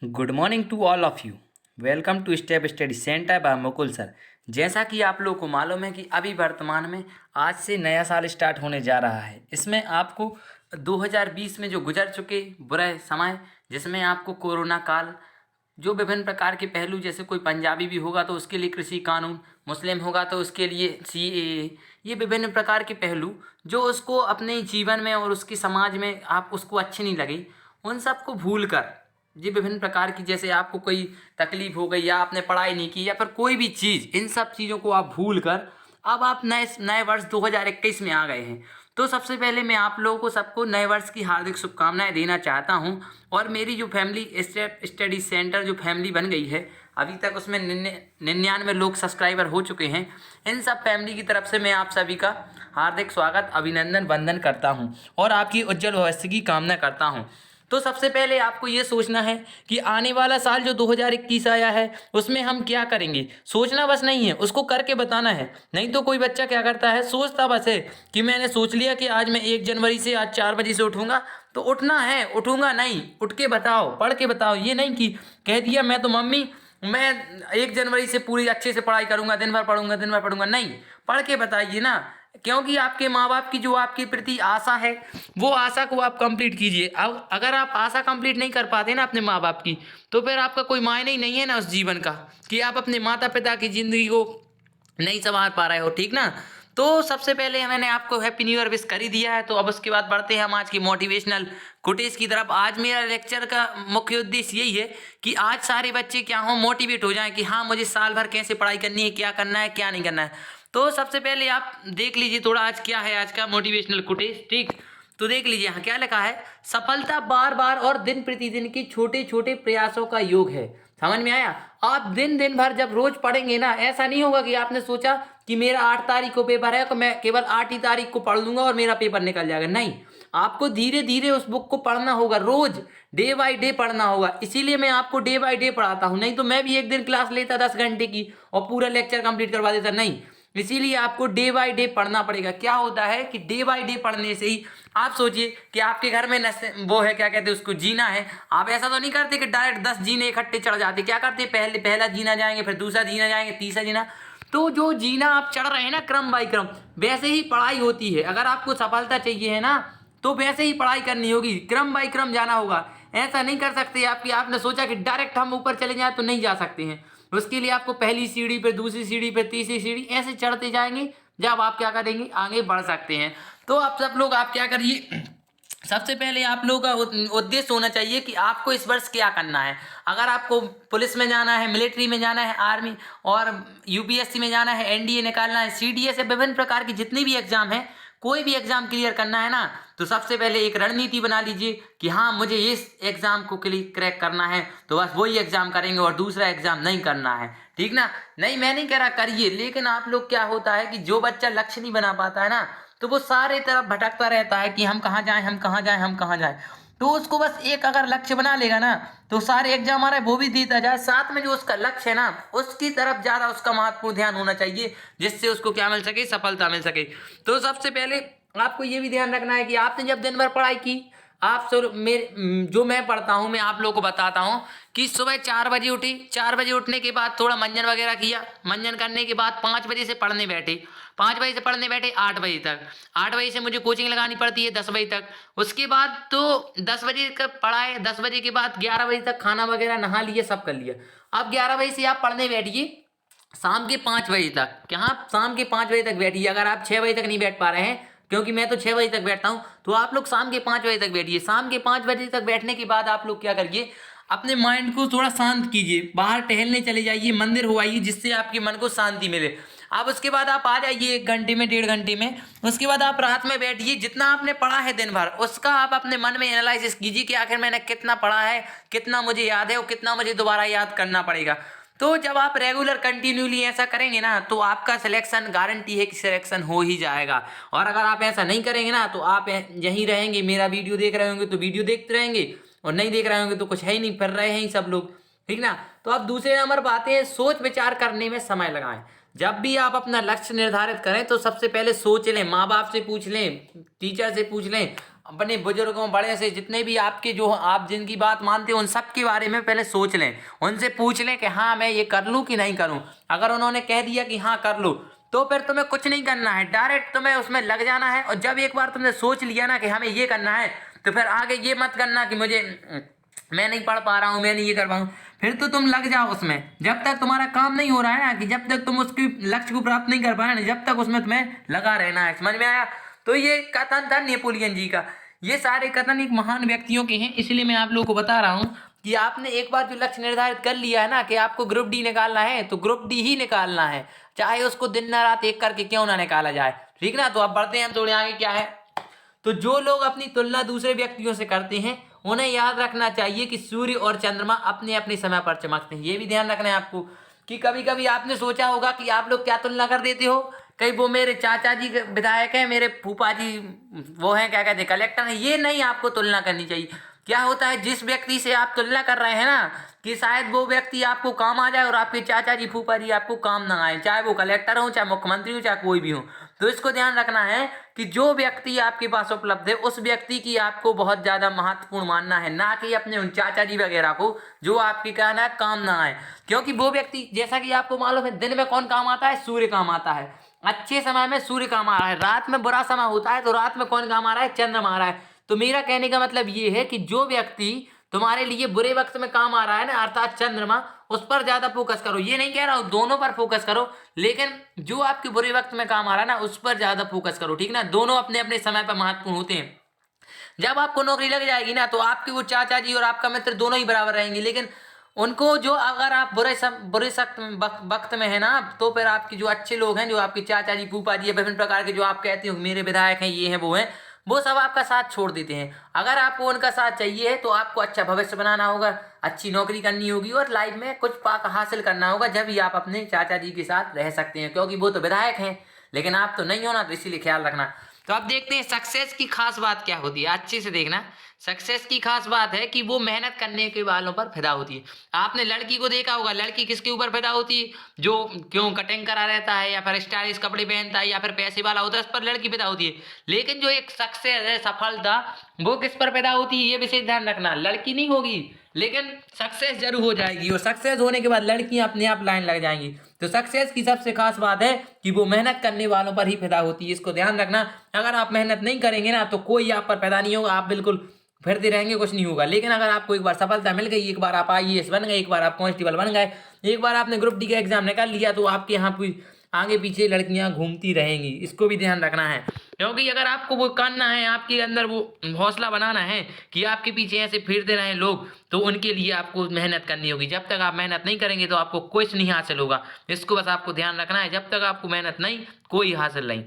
Good morning to all of you. Welcome to step study centre by Mukul sir. जैसा कि आप लोगों को मालूम है कि अभी वर्तमान में आज से नया साल स्टार्ट होने जा रहा है। इसमें आपको 2020 में जो गुजर चुके बुरे समय, जिसमें आपको कोरोना काल, जो विभिन्न प्रकार के पहलू, जैसे कोई पंजाबी भी होगा तो उसके लिए कृषि कानून, मुस्लिम होगा तो उसके लिए CAA, ये विभिन्न प्रकार के पहलू जो उसको अपने जीवन में और उसके समाज में आप उसको अच्छी नहीं लगी, उन सबको भूल कर ये विभिन्न प्रकार की, जैसे आपको कोई तकलीफ हो गई या आपने पढ़ाई नहीं की या फिर कोई भी चीज़, इन सब चीज़ों को आप भूल कर अब आप नए नए वर्ष 2021 में आ गए हैं। तो सबसे पहले मैं आप लोगों को सबको नए वर्ष की हार्दिक शुभकामनाएं देना चाहता हूं। और मेरी जो फैमिली स्टेप स्टडी सेंटर जो फैमिली बन गई है, अभी तक उसमें 99 लोग सब्सक्राइबर हो चुके हैं। इन सब फैमिली की तरफ से मैं आप सभी का हार्दिक स्वागत, अभिनंदन, वंदन करता हूं और आपकी उज्जवल भविष्य की कामना करता हूं। तो सबसे पहले आपको ये सोचना है कि आने वाला साल जो 2021 आया है उसमें हम क्या करेंगे। सोचना बस नहीं है, उसको करके बताना है। नहीं तो कोई बच्चा क्या करता है, सोचता बस है कि मैंने सोच लिया कि आज मैं 1 जनवरी से आज 4 बजे से उठूंगा, तो उठना है, उठूंगा नहीं, उठ के बताओ, पढ़ के बताओ। ये नहीं कि कह दिया मैं तो मम्मी मैं 1 जनवरी से पूरी अच्छे से पढ़ाई करूंगा, दिन भर पढ़ूंगा, दिन भर पढ़ूंगा। नहीं, पढ़ के बताइए ना। क्योंकि आपके माँ बाप की जो आपके प्रति आशा है, वो आशा को आप कंप्लीट कीजिए। अब अगर आप आशा कंप्लीट नहीं कर पाते ना अपने माँ बाप की, तो फिर आपका कोई मायने ही नहीं है ना उस जीवन का, कि आप अपने माता पिता की ज़िंदगी को नहीं संभाल पा रहे हो। ठीक ना। तो सबसे पहले मैंने आपको हैप्पी न्यू ईयर विश कर ही दिया है, तो अब उसके बाद बढ़ते हैं हम आज की मोटिवेशनल कोटेज की तरफ। आज मेरा लेक्चर का मुख्य उद्देश्य यही है कि आज सारे बच्चे क्या हो, मोटिवेट हो जाएं कि हाँ, मुझे साल भर कैसे पढ़ाई करनी है, क्या करना है, क्या नहीं करना है। तो सबसे पहले आप देख लीजिए थोड़ा आज क्या है आज का मोटिवेशनल कोटेज। ठीक, तो देख लीजिए यहाँ क्या लिखा है। सफलता बार बार और दिन प्रतिदिन के छोटे छोटे प्रयासों का योग है। समझ में आया। आप दिन दिन भर जब रोज पढ़ेंगे ना, ऐसा नहीं होगा कि आपने सोचा कि मेरा 8 तारीख को पेपर है तो मैं केवल 8 ही तारीख को पढ़ लूंगा और मेरा पेपर निकल जाएगा। नहीं, आपको धीरे धीरे उस बुक को पढ़ना होगा, रोज डे बाय डे पढ़ना होगा। इसीलिए मैं आपको डे बाय डे पढ़ाता हूँ। नहीं तो मैं भी एक दिन क्लास लेता 10 घंटे की और पूरा लेक्चर कंप्लीट करवा देता। नहीं, इसीलिए आपको डे बाय डे पढ़ना पड़ेगा। क्या होता है कि डे बाय डे पढ़ने से ही, आप सोचिए कि आपके घर में वो है, क्या कहते हैं उसको, जीना है। आप ऐसा तो नहीं करते कि डायरेक्ट 10 जीने इकट्ठे चढ़ जाते। क्या करते, पहले पहला जीना जाएंगे, फिर दूसरा जीना जाएंगे, तीसरा जीना। तो जो जीना आप चढ़ रहे हैं ना क्रम बाई क्रम, वैसे ही पढ़ाई होती है। अगर आपको सफलता चाहिए है ना, तो वैसे ही पढ़ाई करनी होगी, क्रम बाई क्रम जाना होगा। ऐसा नहीं कर सकते आपकी आपने सोचा कि डायरेक्ट हम ऊपर चले जाए, तो नहीं जा सकते हैं। उसके लिए आपको पहली सीढ़ी पे, दूसरी सीढ़ी पे, तीसरी सीढ़ी, ऐसे चढ़ते जाएंगे जब आप क्या करेंगे, आगे बढ़ सकते हैं। तो आप सब लोग आप क्या करिए, सबसे पहले आप लोगों का उद्देश्य होना चाहिए कि आपको इस वर्ष क्या करना है। अगर आपको पुलिस में जाना है, मिलिट्री में जाना है, आर्मी और UPSC में जाना है, NDA निकालना है, CDS है, विभिन्न प्रकार की जितनी भी एग्जाम है, कोई भी एग्जाम क्लियर करना है ना, तो सबसे पहले एक रणनीति बना लीजिए कि हाँ, मुझे इस एग्जाम को क्रैक करना है, तो बस वही एग्जाम करेंगे और दूसरा एग्जाम नहीं करना है। ठीक ना। नहीं, मैं नहीं कह रहा करिए, लेकिन आप लोग क्या होता है कि जो बच्चा लक्ष्य नहीं बना पाता है ना, तो वो सारे तरफ भटकता रहता है कि हम कहाँ जाएं, हम कहाँ जाएं, हम कहाँ जाएं। तो उसको बस एक अगर लक्ष्य बना लेगा ना, तो सारे एग्जाम आ रहे वो भी देता जाए, साथ में जो उसका लक्ष्य है ना, उसकी तरफ ज्यादा उसका महत्वपूर्ण ध्यान होना चाहिए, जिससे उसको क्या मिल सके, सफलता मिल सके। तो सबसे पहले आपको ये भी ध्यान रखना है कि आपने जब दिन भर पढ़ाई की, आप मेरे जो मैं पढ़ता हूँ, मैं आप लोगों को बताता हूँ कि सुबह 4 बजे उठी, 4 बजे उठने के बाद थोड़ा मंजन वगैरह किया, मंजन करने के बाद 5 बजे से पढ़ने बैठे, 5 बजे से पढ़ने बैठे 8 बजे तक, 8 बजे से मुझे कोचिंग लगानी पड़ती है 10 बजे तक। उसके बाद तो 10 बजे का पढ़ाए, 10 बजे के बाद 11 बजे तक खाना वगैरह नहा लिया, सब कर लिया। अब 11 बजे से आप पढ़ने बैठिए शाम के 5 बजे तक। क्या, शाम के 5 बजे तक बैठिए। अगर आप 6 बजे तक नहीं बैठ पा रहे हैं, क्योंकि मैं तो 6 बजे तक बैठता हूं, तो आप लोग शाम के 5 बजे तक बैठिए। शाम के 5 बजे तक बैठने के बाद आप लोग क्या करिए, अपने माइंड को थोड़ा शांत कीजिए, बाहर टहलने चले जाइए, मंदिर हो आइए, जिससे आपके मन को शांति मिले। अब उसके बाद आप आ जाइए 1 घंटे में, 1.5 घंटे में। उसके बाद आप रात में बैठिए, जितना आपने पढ़ा है दिन भर, उसका आप अपने मन में एनालिसिस कीजिए कि आखिर मैंने कितना पढ़ा है, कितना मुझे याद है और कितना मुझे दोबारा याद करना पड़ेगा। तो जब आप रेगुलर कंटिन्यूली ऐसा करेंगे ना, तो आपका सिलेक्शन गारंटी है कि सिलेक्शन हो ही जाएगा। और अगर आप ऐसा नहीं करेंगे ना, तो आप यहीं रहेंगे, मेरा वीडियो देख रहे होंगे तो वीडियो देखते रहेंगे, और नहीं देख रहे होंगे तो कुछ है ही नहीं, फिर रहे हैं ही सब लोग। ठीक ना। तो अब दूसरे नंबर पर आते हैं, सोच विचार करने में समय लगाएं। जब भी आप अपना लक्ष्य निर्धारित करें, तो सबसे पहले सोच लें, माँ बाप से पूछ लें, टीचर से पूछ लें, अपने बुजुर्गों बड़े से जितने भी आपके जो आप जिनकी बात मानते हो उन सब के बारे में पहले सोच लें, उनसे पूछ लें कि हाँ मैं ये कर लूँ कि नहीं करूँ। अगर उन्होंने कह दिया कि हाँ कर लो, तो फिर तुम्हें कुछ नहीं करना है, डायरेक्ट तुम्हें उसमें लग जाना है। और जब एक बार तुमने सोच लिया ना कि हमें ये करना है, तो फिर आगे ये मत करना कि मुझे मैं नहीं पढ़ पा रहा हूँ, मैं नहीं ये कर पाऊँ। फिर तो तुम लग जाओ उसमें, जब तक तुम्हारा काम नहीं हो रहा है ना, कि जब तक तुम उसकी लक्ष्य को प्राप्त नहीं कर पाए ना, जब तक उसमें तुम्हें लगा रहना है। समझ में आया? तो ये कथन था नेपोलियन जी का। ये सारे कथन एक महान व्यक्तियों के हैं, इसलिए मैं आप लोगों को बता रहा हूँ कि आपने एक बार जो लक्ष्य निर्धारित कर लिया है ना कि आपको ग्रुप डी निकालना है, तो ग्रुप डी ही निकालना है, चाहे उसको दिन न रात एक करके क्यों ना निकाला जाए। ठीक ना? तो अब बढ़ते हैं थोड़े आगे। क्या है, तो जो लोग अपनी तुलना दूसरे व्यक्तियों से करते हैं उन्हें याद रखना चाहिए कि सूर्य और चंद्रमा अपने अपने समय पर चमकते हैं। ये भी ध्यान रखना है आपको कि कभी कभी आपने सोचा होगा कि आप लोग क्या तुलना कर देते हो, कहीं वो मेरे चाचा जी विधायक हैं, मेरे फूफा जी वो हैं क्या कहते हैं कलेक्टर हैं। ये नहीं आपको तुलना करनी चाहिए। क्या होता है, जिस व्यक्ति से आप तुलना कर रहे हैं ना कि शायद वो व्यक्ति आपको काम आ जाए और आपके चाचा जी फूफा जी आपको काम ना आए, चाहे वो कलेक्टर हो, चाहे मुख्यमंत्री हो, चाहे कोई भी हो। तो इसको ध्यान रखना है कि जो व्यक्ति आपके पास उपलब्ध है उस व्यक्ति की आपको बहुत ज्यादा महत्वपूर्ण मानना है, ना कि अपने उन चाचा जी वगैरह को जो आपकी कहना है काम ना आए। क्योंकि वो व्यक्ति, जैसा कि आपको मालूम है, दिन में कौन काम आता है? सूर्य काम आता है। अच्छे समय में सूर्य काम आ रहा है, रात में बुरा समय होता है तो रात में कौन काम आ रहा है? चंद्रमा आ रहा है। तो मेरा कहने का मतलब ये है कि जो व्यक्ति तुम्हारे लिए बुरे वक्त में काम आ रहा है ना, अर्थात चंद्रमा, उस पर ज्यादा फोकस करो। ये नहीं कह रहा हूं दोनों पर फोकस करो, लेकिन जो आपके बुरे वक्त में काम आ रहा है ना उस पर ज्यादा फोकस करो। ठीक ना? दोनों अपने अपने समय पर महत्वपूर्ण होते हैं। जब आपको नौकरी लग जाएगी ना तो आपके वो चाचा जी और आपका मित्र दोनों ही बराबर रहेंगे, लेकिन उनको जो, अगर आप बुरे सख्त वक्त में है ना, तो फिर आपके जो अच्छे लोग हैं, जो आपके चाचा जी फूफा जी विभिन्न प्रकार के जो आप कहते हो मेरे विधायक हैं, ये हैं वो हैं, वो सब आपका साथ छोड़ देते हैं। अगर आपको उनका साथ चाहिए है तो आपको अच्छा भविष्य बनाना होगा, अच्छी नौकरी करनी होगी और लाइफ में कुछ पाक हासिल करना होगा, जब ही आप अपने चाचा जी के साथ रह सकते हैं, क्योंकि वो तो विधायक हैं लेकिन आप तो नहीं हो ना, तो इसीलिए ख्याल रखना। तो अब देखते हैं सक्सेस की खास बात क्या होती है। अच्छे से देखना, सक्सेस की खास बात है कि वो मेहनत करने के वालों पर फिदा होती है। आपने लड़की को देखा होगा, लड़की किसके ऊपर फिदा होती है? जो क्यों कटिंग करा रहता है या फिर स्टाइलिश कपड़े पहनता है या फिर पैसे वाला होता है, उस पर लड़की फिदा होती है। लेकिन जो एक सक्सेस है, सफलता, वो किस पर पैदा होती है? ये विशेष ध्यान रखना। लड़की नहीं होगी लेकिन सक्सेस जरूर हो जाएगी, और सक्सेस होने के बाद लड़कियां अपने आप लाइन लग जाएंगी। तो सक्सेस की सबसे खास बात है कि वो मेहनत करने वालों पर ही पैदा होती है। इसको ध्यान रखना। अगर आप मेहनत नहीं करेंगे ना तो कोई आप पर पैदा नहीं होगा, आप बिल्कुल फिरते रहेंगे, कुछ नहीं होगा। लेकिन अगर आपको एक बार सफलता मिल गई, एक बार आप आईएएस बन गए, एक बार आप कांस्टेबल बन गए, एक बार आपने ग्रुप डी का एग्जाम निकाल लिया, तो आपके यहाँ आगे पीछे लड़कियां घूमती रहेंगी। इसको भी ध्यान रखना है, क्योंकि अगर आपको वो करना है, आपके अंदर वो हौसला बनाना है कि आपके पीछे ऐसे फिरते रहें लोग, तो उनके लिए आपको मेहनत करनी होगी। जब तक आप मेहनत नहीं करेंगे तो आपको कुछ नहीं हासिल होगा। इसको बस आपको ध्यान रखना है, जब तक आपको मेहनत नहीं, कोई हासिल नहीं।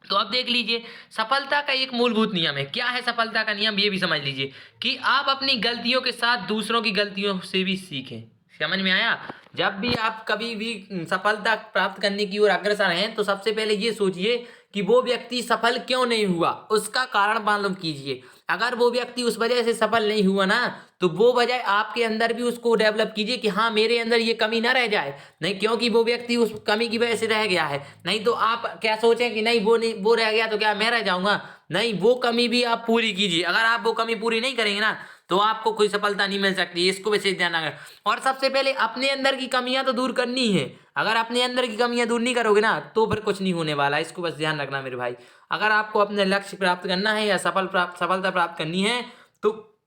तो अब देख लीजिए, सफलता का एक मूलभूत नियम है। क्या है सफलता का नियम? ये भी समझ लीजिए कि आप अपनी गलतियों के साथ दूसरों की गलतियों से भी सीखें। समझ में आया? जब भी आप कभी भी सफलता प्राप्त करने की ओर अग्रसर हैं तो सबसे पहले ये सोचिए कि वो व्यक्ति सफल क्यों नहीं हुआ, उसका कारण मालूम कीजिए। अगर वो व्यक्ति उस वजह से सफल नहीं हुआ ना, तो वो वजह आपके अंदर भी उसको डेवलप कीजिए कि हाँ मेरे अंदर ये कमी ना रह जाए। नहीं, क्योंकि वो व्यक्ति उस कमी की वजह से रह गया है, नहीं तो आप क्या सोचें कि नहीं वो रह गया तो क्या मैं रह जाऊंगा? नहीं, वो कमी भी आप पूरी कीजिए। अगर आप वो कमी पूरी नहीं करेंगे ना तो आपको कोई सफलता नहीं मिल सकती। इसको विशेष ध्यान रखना। और सबसे पहले अपने अंदर की कमियां तो दूर करनी है। अगर अपने अंदर की कमियां दूर नहीं करोगे ना तो फिर कुछ नहीं होने वाला। इसको बस ध्यान रखना मेरे भाई। अगर आपको अपने लक्ष्य प्राप्त करना है या सफलता प्राप्त करनी है, तो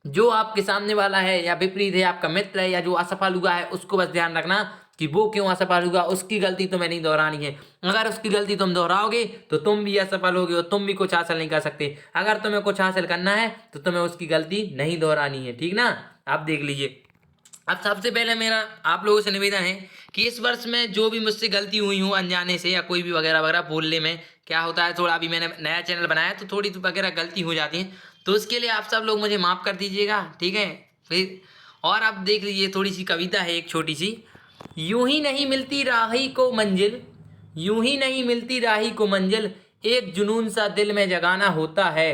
जो आपके सामने वाला है या विपरीत है, आपका मित्र है या जो असफल हुआ है, उसको बस ध्यान रखना कि वो क्यों असफल हुआ, उसकी गलती तुम्हें नहीं दोहरानी है। अगर उसकी गलती तुम दोहराओगे तो तुम भी असफल होगे और तुम भी कुछ हासिल नहीं कर सकते। अगर तुम्हें कुछ हासिल करना है तो तुम्हें उसकी गलती नहीं दोहरानी है। ठीक ना? आप देख लीजिए। अब सबसे पहले मेरा आप लोगों से निवेदन है कि इस वर्ष में जो भी मुझसे गलती हुई हो अनजाने से या कोई भी वगैरह वगैरह बोलने में, क्या होता है थोड़ा, अभी मैंने नया चैनल बनाया तो थोड़ी वगैरह गलती हो जाती है, तो उसके लिए आप सब लोग मुझे माफ़ कर दीजिएगा। ठीक है? फिर और अब देख लीजिए, थोड़ी सी कविता है एक छोटी सी। यूं ही नहीं मिलती राही को मंजिल, यूं ही नहीं मिलती राही को मंजिल, एक जुनून सा दिल में जगाना होता है।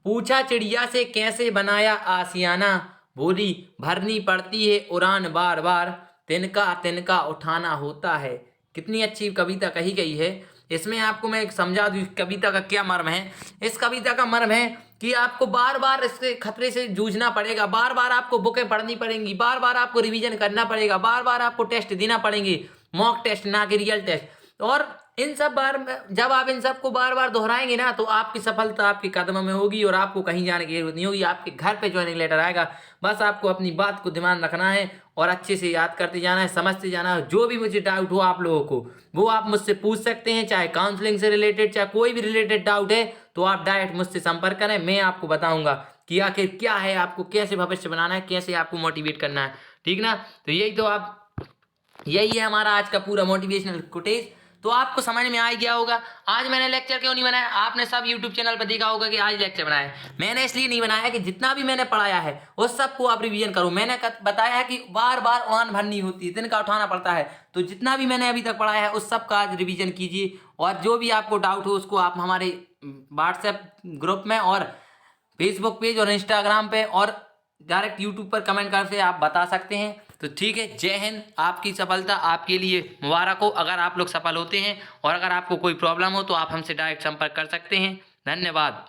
पूछा चिड़िया से कैसे बनाया आसियाना, बोली भरनी पड़ती है उड़ान बार बार, तिनका तिनका उठाना होता है। कितनी अच्छी कविता कही गई है इसमें आपको मैं समझा दूँ कविता का क्या मर्म है। इस कविता का मर्म है कि आपको बार बार इसके खतरे से जूझना पड़ेगा, बार बार आपको बुकें पढ़नी पड़ेंगी, बार बार आपको रिवीजन करना पड़ेगा, बार बार आपको टेस्ट देना पड़ेंगे, मॉक टेस्ट ना कि रियल टेस्ट। और इन सब बार जब आप इन सब को बार बार दोहराएंगे ना तो आपकी सफलता आपके कदमों में होगी और आपको कहीं जाने की जरूरत नहीं होगी, आपके घर पे ज्वाइनिंग लेटर आएगा। बस आपको अपनी बात को ध्यान रखना है और अच्छे से याद करते जाना है, समझते जाना है। जो भी मुझे डाउट हो आप लोगों को वो आप मुझसे पूछ सकते हैं, चाहे काउंसलिंग से रिलेटेड चाहे कोई भी रिलेटेड डाउट है तो आप डायरेक्ट मुझसे संपर्क करें। मैं आपको बताऊंगा कि आखिर क्या है, आपको कैसे भविष्य बनाना है, कैसे आपको मोटिवेट करना है, ठीक ना। तो यही है हमारा आज का पूरा मोटिवेशनल फुटेज। तो आपको समझ में आ गया होगा। आज मैंने लेक्चर क्यों नहीं बनाया, आपने सब यूट्यूब चैनल पर देखा होगा कि आज लेक्चर बनाया है। मैंने इसलिए नहीं बनाया कि जितना भी मैंने पढ़ाया है उस सबको आप रिवीजन करो। मैंने बताया है कि बार बार उड़ान भरनी होती है, दिन का उठाना पड़ता है, तो जितना भी मैंने अभी तक पढ़ाया है उस सब का आज रिवीजन कीजिए। और जो भी आपको डाउट हो उसको आप हमारे व्हाट्सएप ग्रुप में और फेसबुक पेज और इंस्टाग्राम पे और डायरेक्ट यूट्यूब पर कमेंट करके आप बता सकते हैं। तो ठीक है, जय हिंद। आपकी सफलता आपके लिए मुबारक हो अगर आप लोग सफल होते हैं, और अगर आपको कोई प्रॉब्लम हो तो आप हमसे डायरेक्ट संपर्क कर सकते हैं। धन्यवाद।